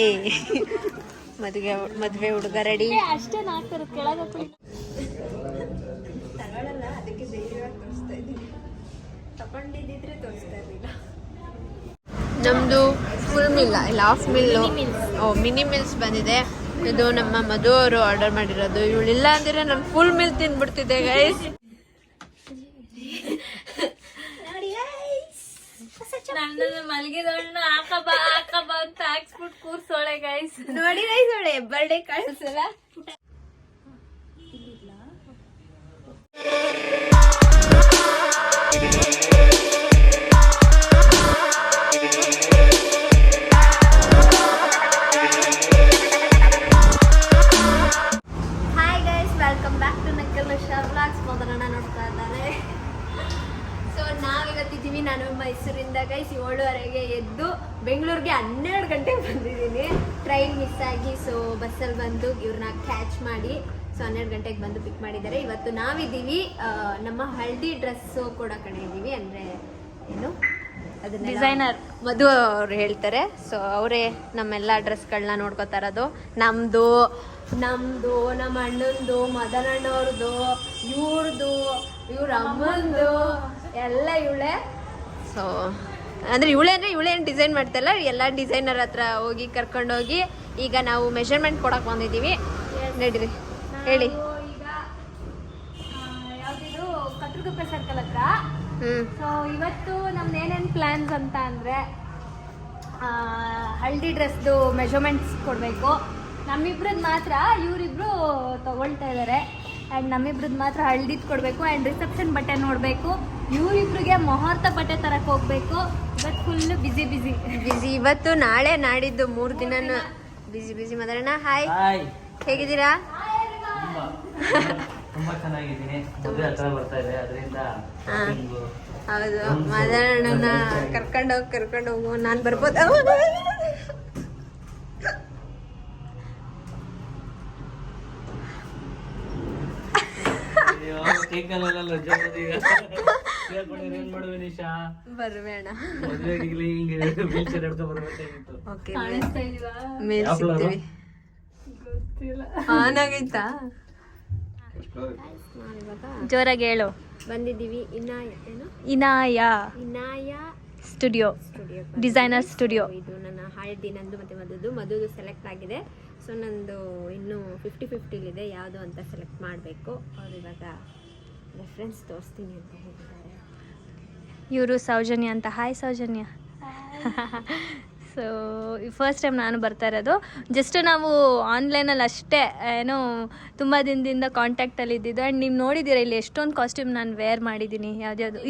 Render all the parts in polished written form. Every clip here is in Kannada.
ಏ ಮದುವೆ ಹುಡುಗ ರೆಡಿ. ಅಷ್ಟೇ ನಾಲ್ಕು ಕೆಳಗೆ ತಗೊಳ್ಳಲ್ಲ, ಅದಕ್ಕೆ ಧೈರ್ಯವಾಗಿ ತೋರಿಸ್ತಾ ಇದ್ದೀನಿ. ತಗೊಂಡಿದ್ದಿದ್ರೆ ತೋರಿಸ್ತಾ ಇರಲಿಲ್ಲ. ನಮ್ಮದು ಫುಲ್ ಮಿಲ್ ಇಲ್ಲ, ಹಾಫ್ ಮಿಲ್ಲು. ಮಿನಿ ಮಿಲ್ಸ್ ಬಂದಿದೆ. ಇದು ನಮ್ಮ ಮಧು ಅವರು ಆರ್ಡರ್ ಮಾಡಿರೋದು. ಇವಳಿಲ್ಲ ಅಂದ್ರೆ ನಾನು ಫುಲ್ ಮಿಲ್ ತಿಂದ್ಬಿಡ್ತಿದ್ದೆ ಗೈಸ್. ಮಲಗಿದವಳನ್ನ ಹಾಕಬಾ ಅಂತ ಹಾಕ್ಸ್ಬಿಟ್ಟು ಕೂರ್ಸೋಳೆ ಗೈಸ್. ನೋಡಿ ಗೈಸ್, ಅವಳೆ ಬರ್ಡೇ ಕಾಣಿಸಲ್ಲ. Hi guys, welcome back to Nakkal vlogs. ಮೊದಲನ್ನ ನೋಡ್ತಾ ಇದ್ದಾರೆ. ಸೊ ನಾವಿವತ್ತಿದ್ದೀವಿ, ನಾನು ಮೈಸೂರಿಂದ ಗೈಸ್ 7:30ಗೆ ಎದ್ದು ಬೆಂಗಳೂರಿಗೆ 12 ಗಂಟೆಗೆ ಬಂದಿದ್ದೀನಿ. ಟ್ರೈನ್ ಮಿಸ್ ಆಗಿ ಸೊ ಬಸ್ಸಲ್ಲಿ ಬಂದು ಇವ್ರನ್ನ ಕ್ಯಾಚ್ ಮಾಡಿ ಸೊ 12 ಗಂಟೆಗೆ ಬಂದು ಪಿಕ್ ಮಾಡಿದ್ದಾರೆ. ಇವತ್ತು ನಾವಿದ್ದೀವಿ ನಮ್ಮ ಹಳದಿ ಡ್ರೆಸ್ಸು ಕೂಡ ಇದ್ದೀವಿ. ಅಂದರೆ ಏನು ಅದನ್ನ ಡಿಸೈನರ್ ಮಧು ಅವ್ರು ಹೇಳ್ತಾರೆ. ಸೊ ಅವರೇ ನಮ್ಮೆಲ್ಲ ಡ್ರೆಸ್ಗಳನ್ನ ನೋಡ್ಕೋತಾ ಇರೋದು. ನಮ್ಮದು ನಮ್ಮ ಅಣ್ಣಂದು, ಮದನಣ್ಣವ್ರದ್ದು, ಇವ್ರದ್ದು, ಇವ್ರ ಅಮ್ಮಂದು ಎಲ್ಲ ಇವಳೆ. ಸೊ ಅಂದರೆ ಇವಳೇನು ಡಿಸೈನ್ ಮಾಡ್ತಾಯಿಲ್ಲ, ಎಲ್ಲ ಡಿಸೈನರ್ ಹತ್ರ ಹೋಗಿ ಕರ್ಕೊಂಡೋಗಿ ಈಗ ನಾವು ಮೆಷರ್ಮೆಂಟ್ ಕೊಡಕ್ಕೆ ಬಂದಿದ್ದೀವಿ. ನಡೀರಿ ಹೇಳಿ. ಈಗ ಯಾವ್ದಿದು ಕತ್ರಗುಪ್ಪೆ ಸರ್ಕಲ್ ಹತ್ರ. ಸೊ ಇವತ್ತು ನಮ್ದು ಏನೇನು ಪ್ಲಾನ್ಸ್ ಅಂತ ಅಂದರೆ ಹಳದಿ ಡ್ರೆಸ್ದು ಮೆಷರ್ಮೆಂಟ್ಸ್ ಕೊಡಬೇಕು. ನಮ್ಮಿಬ್ರದ್ದು ಮಾತ್ರ ಇವರಿಬ್ರು ತಗೊಳ್ತಾ ಇದ್ದಾರೆ. ಆ್ಯಂಡ್ ನಮ್ಮಿಬ್ರದ್ದು ಮಾತ್ರ ಹಳದಿದ್ದು ಕೊಡಬೇಕು. ಆ್ಯಂಡ್ ರಿಸೆಪ್ಷನ್ ಬಟ್ಟೆ ನೋಡಬೇಕು. ಇವರಿಬ್ರಿಗೆ ಮುಹೂರ್ತ ಬಟ್ಟೆ ತರಕ್ಕೆ ಹೋಗಬೇಕು. ಇವತ್ತು ಫುಲ್ಲು ಬಿಸಿ. ಇವತ್ತು ನಾಳೆ ನಾಡಿದ್ದು 3 ದಿನ ಬಿಸಿ ಮಾತಾಡೋಣ. ಹಾಯ್, ಹೇಗಿದ್ದೀರಾ? ತುಂಬಾ ಚೆನ್ನಾಗಿದ್ದೀನಿ. ಮದುವೆ ಹತ್ರ ಬರ್ತಾ ಇದೆ, ಅದರಿಂದ ಹೌದು, ಮಾತಾಡೋಣ. ಕರ್ಕೊಂಡು ಹೋಗು. ನಾನು ಬರ್ಬೋದು? ಬರ್ಬೇಡ. ಆನ್ ಆಗೈತಾ? ಜೋರಾಗಿ ಹೇಳು. ಬಂದಿದ್ದೀವಿ ಇನಾಯ ಸ್ಟುಡಿಯೋ, ಡಿಸೈನರ್ ಸ್ಟುಡಿಯೋ. ಇದು ನನ್ನ ಹಳದಿ, ನಂದು ಮತ್ತೆ ಮಧುದು ಸೆಲೆಕ್ಟ್ ಆಗಿದೆ. ಸೊ ನಂದು ಇನ್ನೂ 50-50 ಯಾವುದು ಅಂತ ಸೆಲೆಕ್ಟ್ ಮಾಡಬೇಕು. ಅವ್ರು ಇವಾಗ ರೆಫರೆನ್ಸ್ ತೋರಿಸ್ತೀನಿ ಅಂತ ಹೇಳಿದ್ದಾರೆ. ಇವರು ಸೌಜನ್ಯ ಅಂತ. Hi Soujanya. So first time ನಾನು ಬರ್ತಾ ಇರೋದು. ಜಸ್ಟ್ ನಾವು ಆನ್ಲೈನಲ್ಲಿ ಅಷ್ಟೇ ಏನೋ ತುಂಬ ದಿನದಿಂದ ಕಾಂಟ್ಯಾಕ್ಟಲ್ಲಿ ಇದ್ದಿದ್ದು. ಆ್ಯಂಡ್ ನೀವು ನೋಡಿದ್ದೀರಾ ಇಲ್ಲಿ ಎಷ್ಟೊಂದು ಕಾಸ್ಟ್ಯೂಮ್ ನಾನು ವೇರ್ ಮಾಡಿದ್ದೀನಿ. ಯಾವ್ದು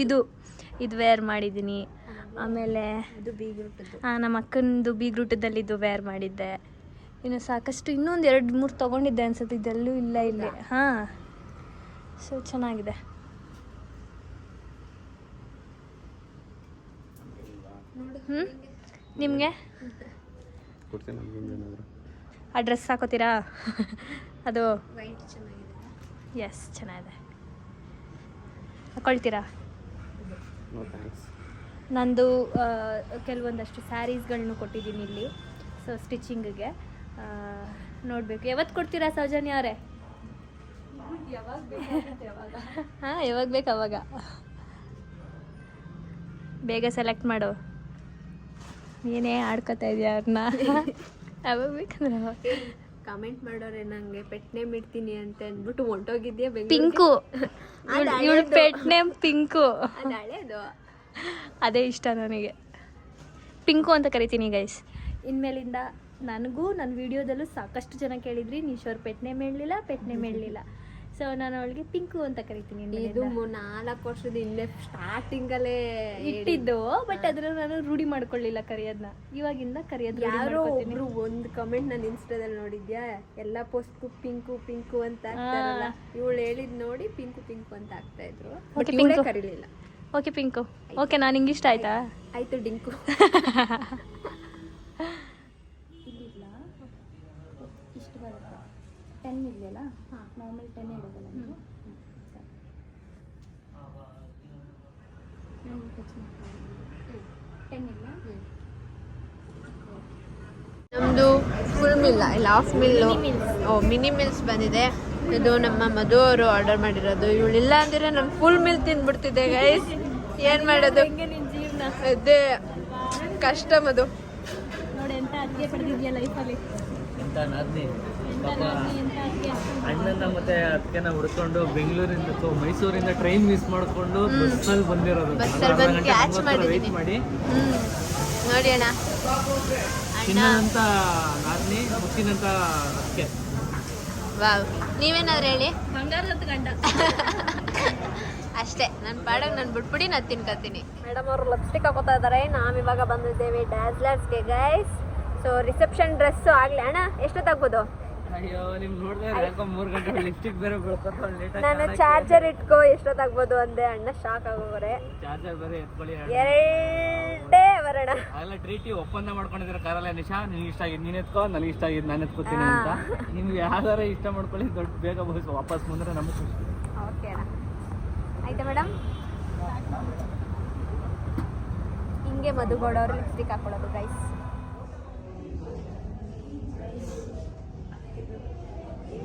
ಇದು ವೇರ್ ಮಾಡಿದ್ದೀನಿ. ಆಮೇಲೆ ನಮ್ಮ ಅಕ್ಕನದು ಬೀಗ್ರೂಟದಲ್ಲಿದ್ದು ವೇರ್ ಮಾಡಿದ್ದೆ. ಇನ್ನು ಸಾಕಷ್ಟು ಇನ್ನೊಂದು 2-3 ತೊಗೊಂಡಿದ್ದೆ ಅನ್ಸುತ್ತೆ. ಇದೆಲ್ಲೂ ಇಲ್ಲ ಇಲ್ಲಿ. ಹಾಂ, ಸೊ ಚೆನ್ನಾಗಿದೆ. ನಿಮಗೆ ಆ ಡ್ರೆಸ್ ಹಾಕೋತೀರಾ? ಅದು ಎಸ್, ಚೆನ್ನಾಗಿದೆ. ಹಾಕೊಳ್ತೀರಾ? ನಂದು ಕೆಲವೊಂದಷ್ಟು ಸ್ಯಾರೀಸ್ಗಳನ್ನೂ ಕೊಟ್ಟಿದ್ದೀನಿ ಇಲ್ಲಿ. ಸೊ ಸ್ಟಿಚಿಂಗಿಗೆ ನೋಡಬೇಕು. ಯಾವತ್ತು ಕೊಡ್ತೀರಾ ಸೌಜನ್ಯ ಅವರೇ? ಹಾಂ, ಯಾವಾಗ ಬೇಕು ಅವಾಗ. ಬೇಗ ಸೆಲೆಕ್ಟ್ ಮಾಡು. ಏನೇ ಆಡ್ಕೊತಾ ಇದೆಯಾ ಅವ್ರನ್ನ? ಯಾವಾಗ ಬೇಕಂದ್ರೆ ಕಮೆಂಟ್ ಮಾಡೋರೆ ನಂಗೆ ಪೆಟ್ ನೇಮ್ ಇಡ್ತೀನಿ ಅಂತ ಅಂದ್ಬಿಟ್ಟು ಹೊಂಟೋಗಿದ್ಯಾ? ಪಿಂಕು. ಇವಳು ಪೆಟ್ ನೇಮ್ ಪಿಂಕು. ಅದು ಹಳೇದು. ಅದೇ ಇಷ್ಟ ನನಗೆ. ಪಿಂಕು ಅಂತ ಕರಿತೀನಿ ಗೈಸ್ ಇನ್ಮೇಲಿಂದ. ನನಗೂ ನನ್ನ ವಿಡಿಯೋದಲ್ಲೂ ಸಾಕಷ್ಟು ಜನ ಕೇಳಿದ್ರಿ, ನೀಶೋರ್ ಪೆಟ್ ನೇಮ್ ಹೇಳಲಿಲ್ಲ. ಸೊ ನಾನು ಅವಳಿಗೆ ಪಿಂಕು ಅಂತ ಕರಿತೀನಿ. ಇದು 4 ವರ್ಷದ ಹಿಂದೆ ಸ್ಟಾರ್ಟಿಂಗಲ್ಲೇ ಇಟ್ಟಿದ್ದು, ಬಟ್ ಅದನ್ನ ನಾನು ರೂಢಿ ಮಾಡ್ಕೊಳ್ಳಿಲ್ಲ ಕರೆಯೋದನ್ನ. ಇವಾಗಿಂದ ಕರೆಯೋದು. ಯಾರೋ ಒಬ್ರು ಒಂದು ಕಮೆಂಟ್ ನಾನು ಇನ್ಸ್ಟಾದಲ್ಲಿ ನೋಡಿದ್ಯಾ, ಎಲ್ಲ ಪೋಸ್ಟ್ಗೂ ಪಿಂಕು ಅಂತ ಆಗ್ತಾರಲ್ಲ, ಇವಳು ಹೇಳಿದ್ ನೋಡಿ ಪಿಂಕು ಅಂತ ಆಗ್ತಾ ಇದ್ರು. ಬಟ್ ಕರೀಲಿಲ್ಲ. ಓಕೆ ಪಿಂಕು. ಓಕೆ, ನಾನು ಹಿಂಗೆ ಇಷ್ಟ ಆಯ್ತಾ? ಆಯ್ತು ಡಿಂಕು. ಇಷ್ಟು ಬರುತ್ತೆ. 10 ಇದೆಯಲ್ಲ, ನಾರ್ಮಲ್ 10 ಇಡೋದಲ್ಲ ನೀವು. ಟೆನ್ ಇಲ್ಲ. ನಮ್ಮದು ಫುಲ್ ಮಿಲ್ಲ ಇಲ್ಲ ಹಾಫ್ ಮಿಲ್ಲು ಮಿನಿ ಮಿಲ್ಸ್ ಬಂದಿದೆ. ಇದು ನಮ್ಮ ಮಧು ಅವರು ಆರ್ಡರ್ ಮಾಡಿರೋದು. ಇವಳಿಲ್ಲ ಅಂದ್ರೆ ನಾನು ಫುಲ್ ಮಿಲ್ ತಿಂದ್ಬಿಡ್ತಿದ್ದೆ ಗೈಸ್. ಏನು ಮಾಡೋದು, ಅದೇ ಕಷ್ಟ ಮಧು. ನೋಡಿ ಎಂತ ಅದ್ಗೆ ಪಡೆದಿದ್ಯಾ ಲೈಫಲ್ಲಿ. ಅಂತ ನಾದ್ನಿ ಪಾಪ ಅಣ್ಣನ ಮತ್ತೆ ಅದಕ್ಕೆನ ಹುಡ್ಕೊಂಡು ಬೆಂಗಳೂರಿಂದ ಮೈಸೂರಿಂದ ಟ್ರೈನ್ ಮಿಸ್ ಮಾಡ್ಕೊಂಡು ಬಸ್ಸಲ್ಲಿ ಬಂದಿರೋದು. ಬಸ್ಸಲ್ಲಿ ಬಂದು ಕ್ಯಾಚ್ ಮಾಡಿದ್ದೀನಿ. ಮಾಡಿ ನೋಡಿ ಅಣ್ಣ, ಚಿನ್ನಂತ ನಾದ್ನಿ, ಮುತ್ತಿನಂತ ಅದಕ್ಕೆ. ವಾವ್, ನೀವೇನಾದ್ರು ಹೇಳಿ. ಬಂಗಾರದ ಗಂಡ. ಅಷ್ಟೇ, ನನ್ನ ಪಾಡಂಗೆ ನಾನು ಬಿಟ್ಬಿಡಿ ನಾನು ತಿನ್ಕೊತೀನಿ. ಮೇಡಮ್ ಅವರು ಲಿಪ್ಸ್ಟಿಕ್ ಹಾಕೋತಾ ಇದ್ದಾರೆ. ನಾವಿವಾಗ ಬಂದಿದ್ದೇವೆ ಡ್ಯಾಸ್ಲರ್ಸ್ಗೆ ಗೈಸ್. ಸೊ ರಿಸೆಪ್ಷನ್ ಡ್ರೆಸ್ಸು ಆಗಲಿ ಅಣ್ಣ. ಎಷ್ಟೊತ್ತಾಗ್ಬೋದು? ಅಯ್ಯೋ ನಿಮ್ ನೋಡಿದ್ರೆ ಯಾಕೋ 3 ಗಂಟೆ ಲಿಪ್ಸ್ಟಿಕ್ ಬೇರೆ ಬೆಳ್ಕೊತ ಲೇಟ್ ನಾನು ಚಾರ್ಜರ್ ಇಟ್ಕೋ ಎಷ್ಟೊತ್ತಾಗ್ಬೋದು ಅಂದೆ. ಅಣ್ಣ ಶಾಕ್ ಆಗೋರೆ. ಚಾರ್ಜರ್ ಬೇರೆ ಎತ್ಕೊಳ್ಳಿ. ಎರಡೇ ಬರೋಣ. ಅಲ್ಲ ಟ್ರೀಟಿ ಒಪ್ಪಂದ ಮಾಡ್ಕೊಂಡಿದ್ರೆ ಕಾರಲ್ಲ ನಿಶಾ, ನಿನ್ಗೆ ಇಷ್ಟ ಆಗಿದ್ದು ನೀನು ಎತ್ಕೋ, ನನಗೆ ಇಷ್ಟ ಆಗಿದ್ದು ನಾನು ಎತ್ಕೋತೀನಿ ಅಂತ. ನಿಮ್ಗೆ ಯಾವ್ದಾರ ಇಷ್ಟ ಮಾಡ್ಕೊಳ್ಳಿ, ದೊಡ್ಡ ಬೇಗ ಬಹುಶಃ ವಾಪಸ್ ಬಂದ್ರೆ ನಮಗೆ ಖುಷಿ. ಓಕೆ ಅಣ್ಣ, ಆಯ್ತಾ ಮೇಡಮ್? ಹಿಂಗೆ ಮಧುಗೌಡವ್ರು ಲಿಪ್ಸ್ಟಿಕ್ ಹಾಕೊಳ್ಳೋದು ಗೈಸ್.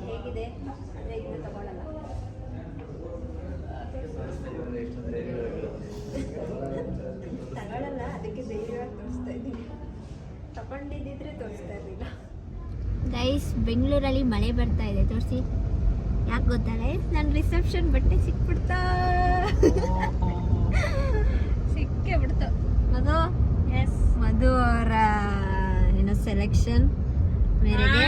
ಹೇಗಿದೆ ಅಂದರೆ ಇನ್ನೂ ತಗೊಳ್ಳಲ್ಲ. ತಗೊಳ್ಳಲ್ಲ, ಅದಕ್ಕೆ ಧೈರ್ಯವಾಗಿ ತೋರಿಸ್ತಾ ಇದ್ದೀನಿ. ತಗೊಂಡಿದ್ದಿದ್ರೆ ತೋರಿಸ್ತಾ ಇರಲಿಲ್ಲ. ಗೈಸ್, ಬೆಂಗಳೂರಲ್ಲಿ ಮಳೆ ಬರ್ತಾ ಇದೆ. ತೋರಿಸಿ ಯಾಕೆ ಗೊತ್ತಾ ಗೈಸ್? ನನ್ನ ರಿಸೆಪ್ಷನ್ ಬಟ್ಟೆ ಸಿಕ್ಬಿಡ್ತಾ, ಸಿಕ್ಕೇ ಬಿಡ್ತು. ಮಧು, ಎಸ್, ಮಧು ಅವರ ಏನೋ ಸೆಲೆಕ್ಷನ್ ಮೇರೆಗೆ,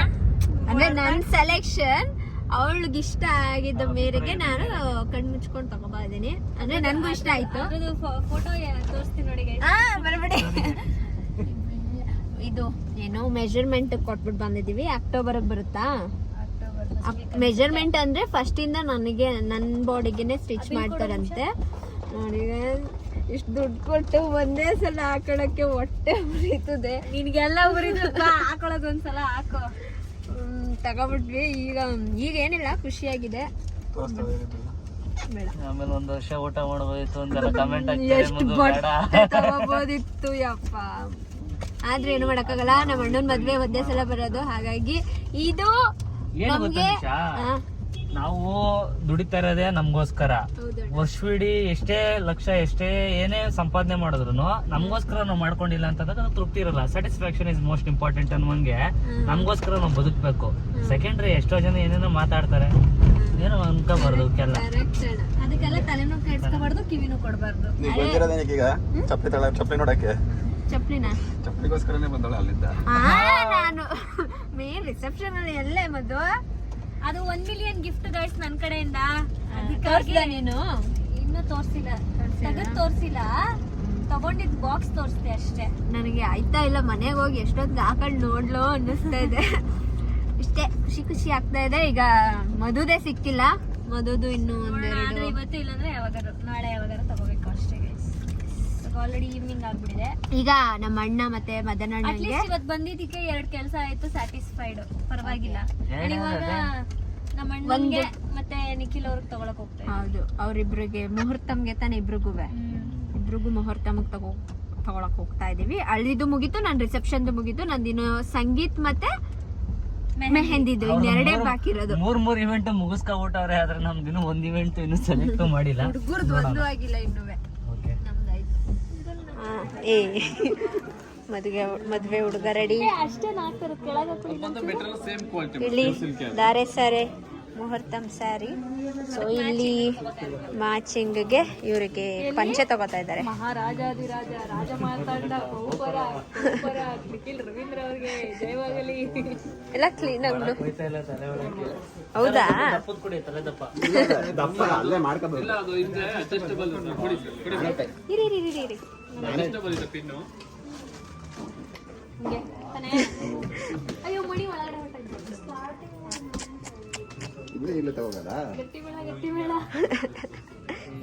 ಅಂದ್ರೆ ನನ್ನ ಸೆಲೆಕ್ಷನ್ ಅವಳಿಗೆ ಇಷ್ಟ ಆಗಿದ್ದ ಮೇರೆಗೆ ನಾನು ಕಣ್ಣು ಮುಚ್ಕೊಂಡು ತಗೊಂಬ ಇದ್ದೀನಿ. ಅಂದ್ರೆ ನನ್ಗೂ ಇಷ್ಟ ಆಯ್ತು. ಫೋಟೋ ತೋರಿಸ್ತೀನಿ ನೋಡಿ. ಬರಬೇಡಿ. ಇದು ಏನೋ ಮೆಜರ್ಮೆಂಟ್ ಕೊಟ್ಬಿಟ್ಟು ಬಂದಿದೀವಿ. ಅಕ್ಟೋಬರ್ಗೆ ಬರುತ್ತಾ? ಮೆಜರ್ಮೆಂಟ್ ಅಂದ್ರೆ ಫಸ್ಟ್ ಇಂದ ನನಗೆ ನನ್ನ ಬಾಡಿಗೆನೆ ಸ್ಟಿಚ್ ಮಾಡ್ತಾರಂತೆ. ನೋಡಿ, ಇಷ್ಟು ದುಡ್ಡು ಕೊಟ್ಟು ಒಂದೇ ಸಲ ಹಾಕೊಳಕ್ಕೆ ಹೊಟ್ಟೆ ಉರಿತದೆ. ನಿನ್ಗೆಲ್ಲ ಉರಿದು ಹಾಕೊಳ್ಳೋದು ಒಂದ್ಸಲ ಹಾಕೋ. ತಗೊಬಿಟ್ವಿ. ಈಗ ಏನಿಲ್ಲ, ಖುಷಿಯಾಗಿದೆ. ಬೇಡ, ಆಮೇಲೆ 1 ವರ್ಷ ಊಟ ಮಾಡಬೋದಿತ್ತು ಅಂತೆಲ್ಲ ಕಮೆಂಟ್ ಎಷ್ಟು ಬಟ್ಟೆ ತಗೋಬೋದಿತ್ತು ಯಪ್ಪ. ಆದ್ರೆ ಏನು ಮಾಡಕ್ಕಾಗಲ್ಲ, ನಮ್ಮ ಅಣ್ಣನ ಮದ್ವೆ ಒಂದೇ ಸಲ ಬರೋದು. ಹಾಗಾಗಿ ಇದು ನಮ್ಗೆ ನಾವು ದುಡಿತಾ ಇರೋದೇ ನಮ್ಗೋಸ್ಕರ. ವರ್ಷವಿಡೀ ಎಷ್ಟೇ ಲಕ್ಷ ಎಷ್ಟೇ ಏನೇ ಸಂಪಾದನೆ ಮಾಡಿದ್ರು ನಮ್ಗೋಸ್ಕರ ನಾವು ಮಾಡ್ಕೊಂಡಿಲ್ಲ ಅಂತಂದಾಗ ತೃಪ್ತಿ ಇರಲ್ಲ. ಸ್ಯಾಟಿಸ್ಫ್ಯಾಕ್ಷನ್ ಇಸ್ ಮೋಸ್ಟ್ ಇಂಪಾರ್ಟೆಂಟ್ ಅನ್ನುವಂಗೆ ನಮ್ಗೋಸ್ಕರ ನಾವು ಬದುಕ್ಬೇಕು. ಸೆಕೆಂಡ್ರಿ ಎಷ್ಟೋ ಜನ ಏನೇನೋ ಮಾತಾಡ್ತಾರೆ, ಏನೋ ಅನ್ಕೋಬಾರ್ದು ಕೆಲ. ಅದಕ್ಕೆಲ್ಲ ತಲೆನೂ ಕೆಡ್ಸ್ಕೋಬಾರ್ದು, ಕಿವಿನೂ ಕೊಡಬಾರ್ದು. ಚಪ್ಪಲಿ ನೋಡಕ್ಕೆ ಚಪ್ಲಿನ ಚಪ್ಪಲಿಗೋಸ್ಕರನೇ ಬಂದಳ ಅಲ್ಲಿಂದ. ನಾನು ಮೇನ್ ರಿಸೆಪ್ಷನ್ ಅಲ್ಲಿ ಎಲ್ಲೇ ಮದ್ದು. ಅದು 1 ಮಿಲಿಯನ್ ಗಿಫ್ಟ್ ಗೈಸ್ ನನ್ನ ಕಡೆಯಿಂದ. ತೋರ್ಸಿಲ್ಲ ನೀನು? ಇನ್ನೂ ತೋರ್ಸಿಲ್ಲ, ತೆಗೆದು ತೋರ್ಸಿಲ್ಲ, ತಗೊಂಡಿದ್ ಬಾಕ್ಸ್ ತೋರಿಸ್ದೆ ಅಷ್ಟೇ. ನನಗೆ ಆಯ್ತಾ ಇಲ್ಲ, ಮನೆಗೆ ಹೋಗಿ ಎಷ್ಟೊತ್ತಿಗೆ ಹಾಕೊಂಡು ನೋಡ್ಲೋ ಅನ್ನಿಸ್ತಾ ಇದೆ. ಇಷ್ಟೇ ಖುಷಿ ಖುಷಿ ಆಗ್ತಾ ಇದೆ. ಈಗ ಮದುದೇ ಸಿಕ್ಕಿಲ್ಲ, ಮದುದು ಇನ್ನು ಒಂದೆರಡು. ಇವತ್ತು ಇಲ್ಲಾಂದ್ರೆ ಯಾವಾಗಾರು ನಾಳೆ ಯಾವಾಗಾರು ತಗೋಬೇಕು ಅಷ್ಟೇ ಗೈಸ್. ಆಲ್ರೆಡಿ ಈವ್ನಿಂಗ್ ಆಗ್ಬಿಟ್ಟಿದೆ. ಈಗ ನಮ್ಮ ಅಣ್ಣ ಮತ್ತೆ ಮದನ ಅಣ್ಣಂಗೆ ಇವತ್ತು ಬಂದಿದ್ದಕ್ಕೆ 2 ಕೆಲಸ ಆಯ್ತು, ಸ್ಯಾಟಿಸ್ಫೈಡ್, ಪರವಾಗಿಲ್ಲ. ಇವಾಗ ನಮ್ಮ ಅಣ್ಣಂಗೆ ಮತ್ತೆ ನಿಖಿಲ್ ಅವ್ರಿಗೆ ತಗೊಳಕ್ ಹೋಗ್ತಾರೆ. ಹೌದು, ಅವ್ರಿಬ್ರಿಗೆ ಮುಹೂರ್ತಮ್ಗೆ ತಾನೆ ಇಬ್ರಿಗೂ ಮುಹೂರ್ತಮ್ಗೆ ತಗೊಳಕ್ ಹೋಗ್ತಾ ಇದೀವಿ. ಅಳಿದು ಮುಗೀತು, ನನ್ನ ರಿಸೆಪ್ಷನ್ದು ಮುಗೀತು, ನಂದಿನ್ನು ಸಂಗೀತ್ ಮತ್ತೆ ಮೆಹಂದಿದು ಇನ್ನೆರಡೇ ಬಾಕಿ ಇರೋದು. 3 ಇವೆಂಟ್ ಮುಗಿಸ್ಕೊಬಿಟ್ಟವ್ರೆ. ಆದ್ರೆ ನಮ್ದಿನ್ನು 1 ಇವೆಂಟ್ ಇನ್ನು ಸೆಲೆಕ್ಟ್ ಮಾಡಿಲ್ಲ. ಹುಡುಗರ್ದು ಒಂದು ಆಗಿಲ್ಲ ಇನ್ನುವೆ. ಮದುವೆ ಹುಡುಗ ರೆಡಿ. ಅಷ್ಟೇ ನಾಲ್ಕು ಕೆಳಗೆ ಇಲ್ಲಿ ದಾರೆ ಸಾರೆ ಮುಹೂರ್ತಮ್ ಸ್ಯಾರಿ. ಸೊ ಇಲ್ಲಿ ಮ್ಯಾಚಿಂಗ್ಗೆ ಇವರಿಗೆ ಪಂಚೆ ತಗೋತಾ ಇದ್ದಾರೆ. ಮಹಾರಾಜಾದಿರಾಜ ರಾಜ ಮಾತಾಡ ನಿಖಿಲ್ ರವೀಂದ್ರ ಅವ್ರಿಗೆ ಜಯವಾಗಲಿ. ಎಲ್ಲ ಕ್ಲೀನ್ ಆಗಿ. ಹೌದಾ? ಇರಿ ಅಯ್ಯೋ ಮಣಿ ಒಳಗಡೆ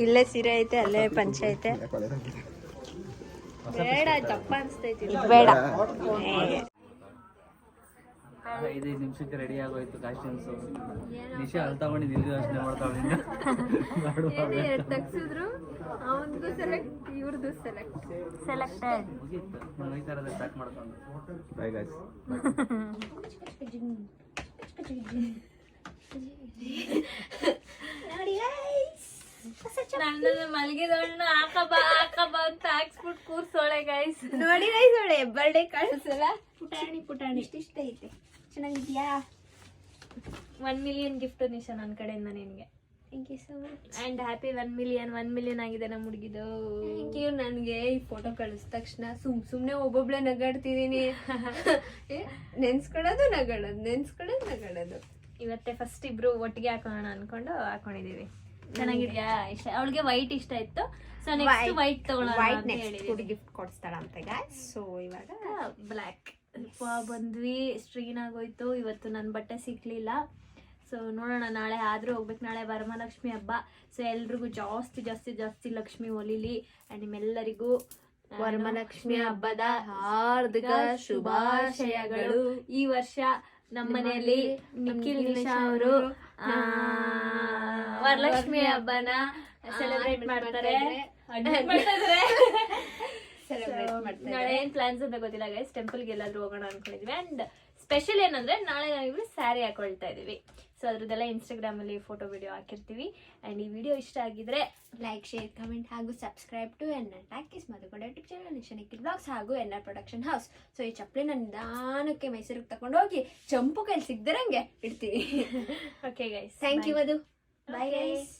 ಇಲ್ಲೇ ಸೀರೆ ಐತೆ, ಅಲ್ಲೇ ಪಂಚೆ ಐತೆ. ಬೇಡ, ದಪ್ಪ ಅನ್ಸ್ತೈತಿ. ಬೇಡ, 5 ನಿಮಿಷಕ್ಕೆ ರೆಡಿ ಆಗೋಯ್ತು ಕಾಸ್ಟ್ಯೂಮ್ಸ್. ನಿಶಾ ಅಲ್ಲಿ ತಗೊಂಡಿದ್ದು ಇಲ್ಲಿ ಯೋಚನೆ ಮಾಡ್ತಾವಳೆ. ತಗ್ಸಿದ್ರು ಅವನ್ದು ಸೆಲೆಕ್ಟ್ ಇವ್ರದ್ದು ಸೆಲೆಕ್ಟೆಡ್. ಮುಗೀತು, ಹೋಯ್ತಾರದೆ ಸ್ಟಾರ್ಟ್ ಮಾಡ್ಕೊಂಡು. By guys. ನೋಡಿ ಗೈಸ್, ನನ್ನನ್ನು ಮಲಗಿದವಳನ್ನ ಹಾಕಬಾ ಅಂತ ಹಾಕ್ಸ್ಬಿಟ್ಟು ಕೂರ್ಸೋಳೆ ಗೈಸ್. ನೋಡಿ ಗೈಸ್ ಅವಳೆ ಬರ್ಡೇ ಕಾಣಿಸಲ್ಲ. ಪುಟಾಣಿ ಇಷ್ಟ ಐತೆ, ಚೆನ್ನಾಗಿದ್ಯಾ? 1 million ಗಿಫ್ಟ್ ನಿಶಾ ನನ್ನ ಕಡೆಯಿಂದ ನಿನಗೆ. Thank you so much. And happy 1 million ಆಗಿದೆ ನಮ್ಮ ಹುಡುಗಿದು. Thank you. ನನಗೆ ಈ ಫೋಟೋ ಕಳಿಸಿದ ತಕ್ಷಣ ಸುಮ್ಮನೆ ಒಬ್ಬೊಬ್ಳೆ ನಗಾಡ್ತಿದ್ದೀನಿ. ನೆನ್ಸ್ಕೊಳ್ಳೋದು ನಗಾಡೋದು. ಇವತ್ತೇ ಫಸ್ಟ್ ಇಬ್ರು ಒಟ್ಟಿಗೆ ಹಾಕೋಣ ಅನ್ಕೊಂಡು ಹಾಕೊಂಡಿದೀವಿ. ಚೆನ್ನಾಗಿದ್ಯಾ? ಇಷ್ಟ ಅವಳಿಗೆ ವೈಟ್ ಇಷ್ಟ ಇತ್ತು, ಸೊ ನೆಕ್ಸ್ಟ್ ವೈಟ್ ತಗೊಳ್ಳೋಣ ಅಂತ ಹೇಳಿದೀವಿ. ಗಿಫ್ಟ್ ಕೊಡಿಸ್ತಾಳ ಅಂತ ಗಾಯ್ಸ್. ಸೊ ಇವಾಗ ಬ್ಲ್ಯಾಕ್ ಬಂದ್ವಿ. ಸ್ಟ್ರೀನ್ ಆಗೋಯ್ತು. ಇವತ್ತು ನನ್ನ ಬಟ್ಟೆ ಸಿಕ್ಲಿಲ್ಲ. ಸೊ ನೋಡೋಣ, ನಾಳೆ ಆದ್ರೂ ಹೋಗ್ಬೇಕು. ನಾಳೆ ವರಮಹಾಲಕ್ಷ್ಮಿ ಹಬ್ಬ. ಸೊ ಎಲ್ರಿಗೂ ಜಾಸ್ತಿ ಲಕ್ಷ್ಮಿ ಒಲಿಲಿ. ಅಂಡ್ ನಿಮ್ಮೆಲ್ಲರಿಗೂ ವರಮಹಾಲಕ್ಷ್ಮಿ ಹಬ್ಬದ ಹಾರ್ದಿಕ ಶುಭಾಶಯಗಳು. ಈ ವರ್ಷ ನಮ್ಮನೆಯಲ್ಲಿ ನಿಖಿಲ್ ನಿಶಾ ಅವರು ವರಲಕ್ಷ್ಮಿ ಹಬ್ಬನ ಸೆಲೆಬ್ರೇಟ್ ಮಾಡ್ತಾರೆ. ನಾಳೆ ಏನ್ ಪ್ಲಾನ್ಸ್ ಅಂತ ಗೊತ್ತಿಲ್ಲ ಗೈಸ್. ಟೆಂಪಲ್ಗೆ ಎಲ್ಲಾದ್ರೂ ಹೋಗೋಣ ಅನ್ಕೊಂಡಿದ್ವಿ. ಅಂಡ್ ಸ್ಪೆಷಲ್ ಏನಂದ್ರೆ ನಾಳೆ ನಾವಿಬ್ರು ಸ್ಯಾರಿ ಹಾಕೊಳ್ತಾ ಇದೀವಿ. ಸೊ ಅದ್ರದ್ದೆಲ್ಲ ಇನ್ಸ್ಟಾಗ್ರಾಮ್ ಅಲ್ಲಿ ಫೋಟೋ ವಿಡಿಯೋ ಹಾಕಿರ್ತೀವಿ. ಅಂಡ್ ಈ ವಿಡಿಯೋ ಇಷ್ಟ ಆಗಿದ್ರೆ ಲೈಕ್, ಶೇರ್, ಕಮೆಂಟ್ ಹಾಗೂ subscribe to NR talkies Madhukoota YouTube channel, Nisha Nikhil blogs ಹಾಗೂ ಎನ್ಆರ್ ಪ್ರೊಡಕ್ಷನ್ ಹೌಸ್. ಸೊ ಈ ಚಪ್ಪಲಿನ ನಿಧಾನಕ್ಕೆ ಮೈಸೂರಿಗೆ ತಗೊಂಡು ಹೋಗಿ ಚಂಪು ಕೈಲಿ ಸಿಗ್ದಿರಂಗೆ ಇಡ್ತೀವಿ. Okay guys, thank you Madhu. Bye guys.